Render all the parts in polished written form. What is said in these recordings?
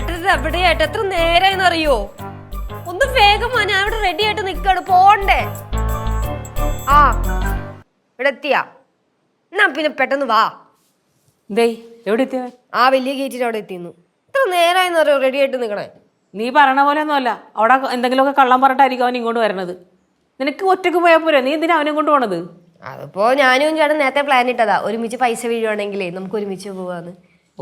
ചേട്ടൻ എവിടെയായിട്ട് എത്ര നേരായിന്ന് അറിയോ? ഒന്ന് വേഗം ഞാൻ ഇവിടെ റെഡി ആയിട്ട് നിക്കാണ്, പോണ്ടേ? ആ ഇവിടെ എത്തിയാ? എന്നാ പിന്നെ പെട്ടെന്ന് വാ. എവിടെ എത്തിയ? ആ വലിയ ഗേറ്റിൽ അവിടെ എത്തിന്നു. എത്ര നേരായിന്ന് അറിയോ റെഡി ആയിട്ട് നിക്കണേ? നീ പറയണ പോലെ ഒന്നും അല്ല, അവിടെ എന്തെങ്കിലുമൊക്കെ കള്ളം പറഞ്ഞിട്ടായിരിക്കും അവൻ ഇങ്ങോട്ട് വരണത്. നിനക്ക് ഒറ്റക്ക് പോയാൽ പോരെ, നീ എന്തിനാ അവനെ കൊണ്ട് പോണത്? അതിപ്പോ ഞാനും ചേട്ടൻ നേരത്തെ പ്ലാൻ ഇട്ടതാ, ഒരുമിച്ച് പൈസ വീഴുവാണെങ്കിലേ നമുക്ക് ഒരുമിച്ച് പോവാന്ന്.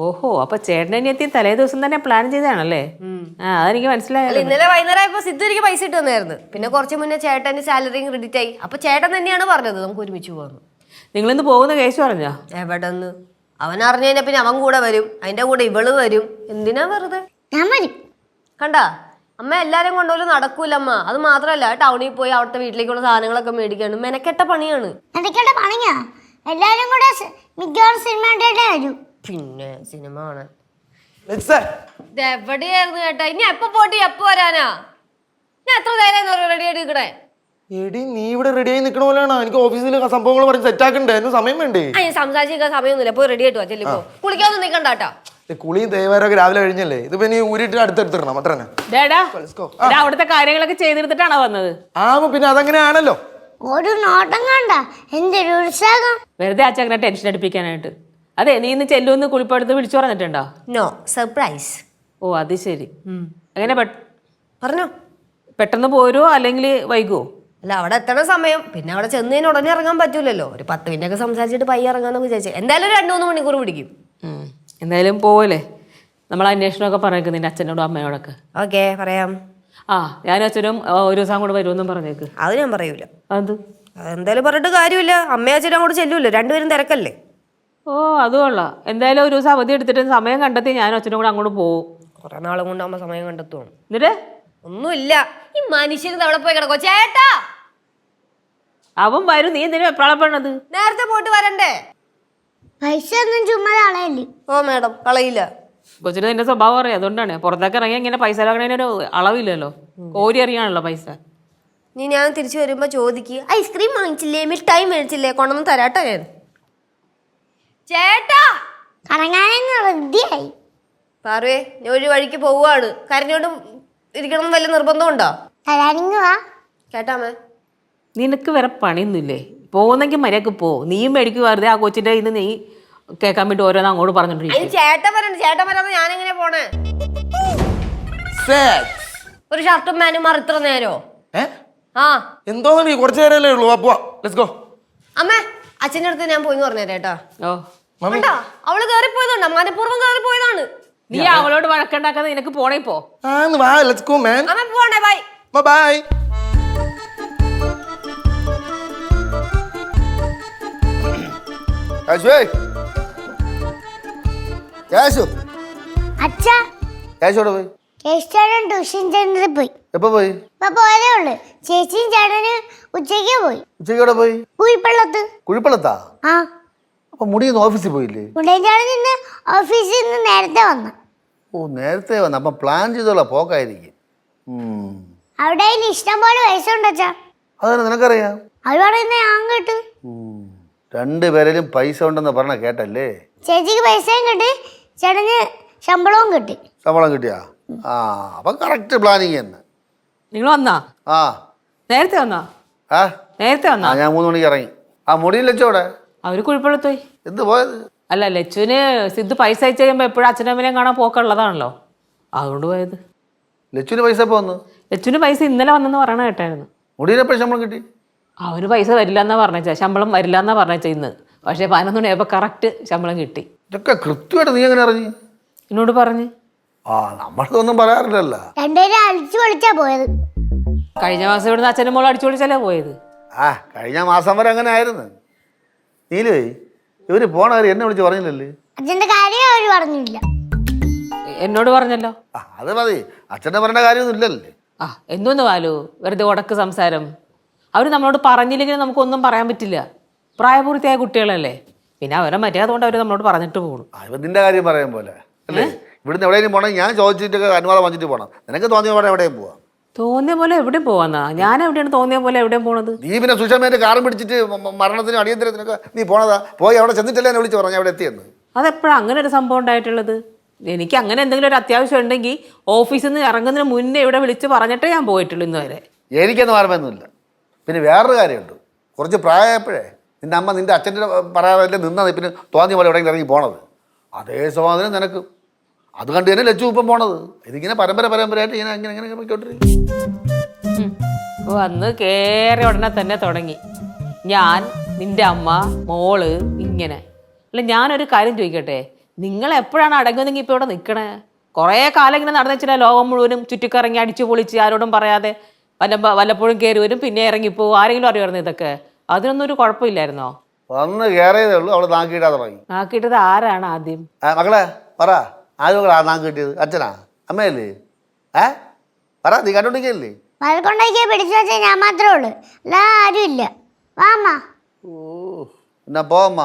ഓഹോ, അപ്പൊ ചേട്ടനെ എത്തി തലേ ദിവസം തന്നെ പ്ലാൻ ചെയ്താണല്ലേ? അതെനിക്ക് മനസ്സിലായല്ലോ. ഇന്നലെ വൈകുന്നേരം ആയപ്പോ സിദ്ധു എനിക്ക് പൈസ ഇട്ട് തന്നായിരുന്നു. പിന്നെ കുറച്ച് മുന്നേ ചേട്ടന്റെ സാലറി ക്രെഡിറ്റ് ആയി. അപ്പൊ ചേട്ടൻ തന്നെയാണ് പറഞ്ഞത് നമുക്ക് ഒരുമിച്ച് പോവാന്ന്. നിങ്ങളിന്ന് പോകുന്ന കേസ് പറഞ്ഞോ? എവിടെന്ന്? അവൻ അറിഞ്ഞു കഴിഞ്ഞാ പിന്നെ അവൻ കൂടെ വരും, അതിന്റെ കൂടെ ഇവള് വരും. എന്തിനാ വെറുതെ? ഞാൻ വരും. കണ്ടാ അമ്മ എല്ലാരും കൊണ്ടുപോലും നടക്കൂല അമ്മ. അത് മാത്രല്ല ടൗണിൽ പോയി അവിടുത്തെ വീട്ടിലേക്കുള്ള സാധനങ്ങളൊക്കെ മേടിക്കാണ്, മെനക്കെട്ട പണിയാണ്. മെനക്കെട്ട പണിയാ. എല്ലാരും കൂടെ മിക്കവാറും സിനിമ കണ്ടിട്ടേ വരൂ. പിന്നെ സിനിമ കാണാൻ എവിടെയായിരുന്നു കേട്ടാ? ഇനി എപ്പോ പോയിട്ട് എപ്പോ വരാനാ? ഞാൻ എത്ര നേരം റെഡി ആയിട്ട് നിൽക്കണേ? എടി നീ ഇവിടെ റെഡി ആയി നിൽക്കണ പോലെയാണ്. എനിക്ക് ഓഫീസിൽ സംഭവങ്ങൾ പറഞ്ഞ് സെറ്റ് ആക്കണ്ടേ, അതിന് സമയം വേണ്ടേ? സംസാരിക്കാൻ സമയമൊന്നുമില്ല, പോയി റെഡി ആയിട്ട് വാ. ചെല്ലിപ്പോ കുളിക്കാനൊന്നും നിൽക്കണ്ടാട്ടാ. കുളിയും തേവാരൊക്കെ രാവിലെ കഴിഞ്ഞല്ലേ, ഇതിപ്പോ നീ ഊരിട്ട് അടുത്തെടുത്തിടണം അത്ര തന്നെ. അവിടുത്തെ കാര്യങ്ങളൊക്കെ ചെയ്തെടുത്തിട്ടാണോ വന്നത്? പിന്നെ അതങ്ങനെയാണല്ലോ. ഒരു നോട്ടം കണ്ട എന്തൊരു ഉത്സാഹം. വെറുതെ അച്ഛനെ ടെൻഷൻ അടിപ്പിക്കാനായിട്ട്. അതെ, നീ ഇന്ന് ചെല്ലുമെന്ന് കുളിപ്പെടുത്ത് വിളിച്ചു പറഞ്ഞിട്ടുണ്ടോ? No, surprise. ഓ അത് ശരി. അങ്ങനെ പറഞ്ഞോ. പെട്ടെന്ന് പോരുവോ അല്ലെങ്കിൽ വൈകുവോ? അല്ല, അവിടെ എത്തണ സമയം, പിന്നെ അവിടെ ചെന്നതിന് ഉടനെ ഇറങ്ങാൻ പറ്റൂലല്ലോ. ഒരു 10 മിനിറ്റ് ഒക്കെ സംസാരിച്ചിട്ട് പയ്യെ ഇറങ്ങാന്നൊക്കെ വിചാരിച്ചു. എന്തായാലും ഒരു 2-3 മണിക്കൂർ പിടിക്കും. എന്തായാലും പോവല്ലേ, നമ്മൾ അന്വേഷണമൊക്കെ പറഞ്ഞേക്ക് നിന്റെ അച്ഛനോടും അമ്മയോടൊക്കെ. ഓക്കെ, പറയാം. ഞാനും അച്ഛനും ഒരു ദിവസം കൂടെ വരുമെന്നും പറഞ്ഞേക്ക്. അത് ഞാൻ പറയൂല. അത് എന്തായാലും പറഞ്ഞിട്ട് കാര്യമില്ല. അമ്മയും അച്ഛനും അങ്ങോട്ട് ചെല്ലൂല്ലോ, രണ്ടുപേരും തിരക്കല്ലേ. ഓ അത് കൊള്ളാം. എന്തായാലും ഒരു ദിവസം അവധി എടുത്തിട്ട് സമയം കണ്ടെത്തി ഞാനും അച്ഛനും കൂടെ അങ്ങോട്ട് പോവും. കുറെ നാളും കൊണ്ടാകുമ്പോ സമയം കണ്ടെത്തുവാണ്. എന്നിട്ട് ഒന്നുമില്ല, ഈ മനുഷ്യന് അവിടെ പോയി കിടക്കോ? ചേട്ടാ അവൻ വരും, നീ എന്തിനാ എപ്പോഴാണ്? നേരത്തെ പോയിട്ട് വരണ്ടേ? പൈസ ഒന്നും ചുമ്മാ കളയല്ലേ. ഓ മാഡം, കളയില്ല. കൊച്ചിന് നിന്റെ സ്വഭാവം അറിയാം, അതുകൊണ്ടാണ്. പുറത്തേക്ക് ഇറങ്ങി ഇങ്ങനെ പൈസ ഇറങ്ങണതിനൊരു അളവില്ലല്ലോ, കോരി അറിയാണല്ലോ പൈസ. നീ ഞാൻ തിരിച്ചു വരുമ്പോ ചോദിക്കുക, ഐസ്ക്രീം വാങ്ങിച്ചില്ലേ, മിഠായി മേടിച്ചില്ലേ, കൊണ്ടൊന്നും തരാട്ടോ ഞാൻ. ചേട്ടാ കറങ്ങാനങ്ങ് റെഡിയായി. പാറുവേ, ഞാൻ ഒരു വഴിക്ക് പോവുകയാണ്. കരഞ്ഞോണ്ട് ഇരിക്കണം വല്ല നിർബന്ധമുണ്ടോ? തരാനിങ്ങുവാ. കേട്ടാമേ, നിനക്ക് വേറെ പണിയൊന്നുമില്ലേ? പോകുന്നെങ്കിൽ മര്യാദക്ക് പോ. നീയും മേടിക്കും, വെറുതെ ആ കൊച്ചിന്റെ ഇന്ന് നീ കേൾക്കാൻ വേണ്ടി ഓരോന്ന് അങ്ങോട്ട് പറഞ്ഞോണ്ടിരിക്കും. ചേട്ടൻ വരണ്ട. ചേട്ടൻ വരാതെ ഞാൻ എങ്ങനെ പോണേ? ഒരു ഷർട്ടും പാന്റും മാറി ഇത്ര നേരോ? എന്തോ കുറച്ചു നേരമല്ലേ ഉള്ളൂ. അമ്മ, അച്ഛൻ്റെ അടുത്ത് ഞാൻ പോയിന്ന് പറഞ്ഞേട്ടാ. ഓ കണ്ടാ, അവള് കേറിപ്പോയതാണ്, മനഃപൂർവ്വം കേറിപ്പോയതാണ്. നീ അവളോട് വഴക്കുണ്ടാക്കാതെ നിനക്ക് പോണേ പോ. അമ്മ പോണേ, ബൈ ബൈ. അച്ഛാ, ചേച്ചിയുടെ ട്യൂഷൻ സെന്ററിൽ പോയി. എപ്പോ പോയി? ഇപ്പൊ പോയതേ ഉള്ളു. ചേച്ചിയും ചേട്ടന് ഉച്ചയ്ക്ക് പോയി. ഉച്ചയ്ക്ക് പോയി? കുഴിപ്പള്ളത്ത്. കുഴിപ്പള്ളത്താ? ആ. അപ്പൊ മുടിയൊന്ന് ഓഫീസിൽ പോയില്ലേ? മുടിയഞ്ചാണ് നിന്ന് ഓഫീസിൽ നിന്ന് നേരത്തെ വന്നു. ഓ, നേരത്തെ വന്നു. അപ്പൊ പ്ലാൻ ചെയ്തോളാം പോക്കായിരിക്കും. അവിടെ ഇഷ്ടം പോലെ പൈസ ഉണ്ടച്ചാ. അതാണ് നിനക്കറിയാം. അവര് പറയുന്ന ഞാൻ കേട്ടു. രണ്ടുപേരും പൈസ ഉണ്ടെന്ന് പറഞ്ഞ കേട്ടല്ലേ? ചേച്ചിക്ക് പൈസയും കിട്ടി, ചേട്ടന് ശമ്പളവും കിട്ടി. ശമ്പളം കിട്ടിയാ? അപ്പൊ കറക്റ്റ് പ്ലാനിങ് തന്നെ. നിങ്ങൾ വന്നാ? നേരത്തെ വന്നാ? നേരത്തെ വന്നാ? ഞാൻ 3 മണിക്ക് ഇറങ്ങി. മുടിയിൽ ലച്ചോടെ അവര് കുഴിപ്പള്ളത്തോയി. എന്ത് പോയത്? അല്ല, ലച്ചുവിന് സിദ്ധു പൈസ അയച്ചു കഴിയുമ്പോ എപ്പോഴും അച്ഛനും അമ്മനെയും കാണാൻ പോക്കുള്ളതാണല്ലോ, അതുകൊണ്ട് പോയത്. ലച്ചുവിന് പൈസ എപ്പോ വന്നു? ലച്ചുവിന് പൈസ ഇന്നലെ വന്നെന്ന് പറയണ കേട്ടായിരുന്നു. മുടിയിലെപ്പോഴും ശമ്പളം കിട്ടി? അവന് പൈസ വരില്ല എന്നാ പറഞ്ഞാ, ശമ്പളം വരില്ല എന്നാ പറഞ്ഞാ ഇന്ന്. പക്ഷെ 11 മണിയായപ്പോ കറക്റ്റ് ശമ്പളം കിട്ടി. ഇതൊക്കെ കൃത്യമായിട്ട് നീ എങ്ങനെ അറിഞ്ഞു? എന്നോട് പറഞ്ഞു. നമ്മളൊന്നും പറയാറില്ലല്ലോ. രണ്ടുപേരും അടിച്ചു പൊളിച്ചാ പോയത്. കഴിഞ്ഞ മാസം ഇവിടുന്ന് അച്ഛനും മോളും അടിച്ചു പൊളിച്ചല്ലേ പോയത്. കഴിഞ്ഞ മാസം വരെ അങ്ങനെ ആയിരുന്നു. നീലേ, ഇവര് പോണ കാര്യം എന്നെ വിളിച്ച് പറഞ്ഞില്ലല്ലേ? അച്ഛന്റെ കാര്യം അവര് പറഞ്ഞില്ല. എന്നോട് പറഞ്ഞല്ലോ. അത് മതി, അച്ഛനെ പറയേണ്ട കാര്യമൊന്നും ഇല്ലല്ലേ. എന്തോന്ന് വാലു വെറുതെ ഉടക്ക് സംസാരം. അവർ നമ്മളോട് പറഞ്ഞില്ലെങ്കിൽ നമുക്കൊന്നും പറയാൻ പറ്റില്ല. പ്രായപൂർത്തിയായ കുട്ടികളല്ലേ, പിന്നെ അവരെ മര്യാദ കൊണ്ട് അവർ നമ്മളോട് പറഞ്ഞിട്ട് പോകും. നിന്റെ കാര്യം പറയാൻ പോലെ അല്ലേ? ഇവിടുന്ന് എവിടെയും പോകണം, ഞാൻ ചോദിച്ചിട്ടൊക്കെ അനുവാദം വാങ്ങിച്ചിട്ട് പോകണം. നിനക്ക് തോന്നിയ പോലെ എവിടെയും പോവാം. തോന്നിയ പോലെ എവിടെയും പോവാന്നാ? ഞാൻ എവിടെയാണ് തോന്നിയ പോലെ എവിടെയും പോണത്? നീ പിന്നെ സുഷമേന്റെ കാറും പിടിച്ചിട്ട് മരണത്തിനും അടിയന്തരത്തിനൊക്കെ നീ പോണതാ. പോയി അവിടെ ചെന്നിട്ടല്ലേ എന്നെ വിളിച്ച് പറഞ്ഞു അവിടെ എത്തിയെന്ന്. അതെപ്പോഴാണ് അങ്ങനെ ഒരു സംഭവം ഉണ്ടായിട്ടുള്ളത്? എനിക്ക് അങ്ങനെ എന്തെങ്കിലും ഒരു അത്യാവശ്യം ഉണ്ടെങ്കിൽ ഓഫീസിൽ നിന്ന് ഇറങ്ങുന്നതിന് മുന്നേ ഇവിടെ വിളിച്ച് പറഞ്ഞിട്ടേ ഞാൻ പോയിട്ടുള്ളൂ ഇന്ന് വരെ. എനിക്കൊന്നും ഓർമ്മയൊന്നുമില്ല. പിന്നെ വേറൊരു കാര്യമുണ്ട്, കുറച്ച് പ്രായമായപ്പോഴേ നിൻ്റെ അമ്മ നിൻ്റെ അച്ഛൻ്റെ പറയാതെ നിന്നത് പിന്നെ തോന്നിയ പോലെ എവിടെയെങ്കിലും ഇറങ്ങി പോണത്. അതേ സ്വാതന്ത്ര്യം നിനക്ക്. അത് കണ്ട് തന്നെ ലച്ചു ഇപ്പം പോണത്. ഇതിങ്ങനെ പരമ്പരയായിട്ട് ഇങ്ങനെ ഇങ്ങനെ ഇങ്ങനെ പോയിക്കൊണ്ടിരിക്കും. വന്ന് കയറി ഉടനെ തന്നെ തുടങ്ങി ഞാൻ, നിൻ്റെ അമ്മ, മോള് ഇങ്ങനെ. അല്ല ഞാനൊരു കാര്യം ചോദിക്കട്ടെ, നിങ്ങൾ എപ്പോഴാണ് അടങ്ങുന്നെങ്കിൽ ഇപ്പോൾ ഇവിടെ നിൽക്കണേ? കുറേ കാലം ഇങ്ങനെ നടന്നു വെച്ചാൽ ലോകം മുഴുവനും ചുറ്റിക്കറങ്ങി അടിച്ചു പൊളിച്ച് ആരോടും പറയാതെ വല്ലപ്പോഴും കയറി വരും, പിന്നെ ഇറങ്ങിപ്പോവും. ആരെങ്കിലും അറിയുമായിരുന്നു ഇതൊക്കെ? അതിനൊന്നും ഒരു കുഴപ്പമില്ലായിരുന്നോ? വന്ന് കയറിയതേ ഉള്ളൂ, അവൾ നാക്കിയിട്ടാ തുടങ്ങി. നാക്കിയിട്ടത് ആരാണ് ആദ്യം? മകളെ പറ, ആദ്യം നാക്ക് കിട്ടിയത് അച്ഛനാ അമ്മയല്ലേ? പറ, നീ കണ്ടോണ്ടിരിക്കല്ലേ? മലക്കൊണ്ടേക്ക് പിടിച്ചു വെച്ചാൽ ഞാൻ മാത്രമേ ഉള്ളൂ, അല്ല ആരും ഇല്ല. വാ അമ്മ. ഓ എന്നാ പോ അമ്മ.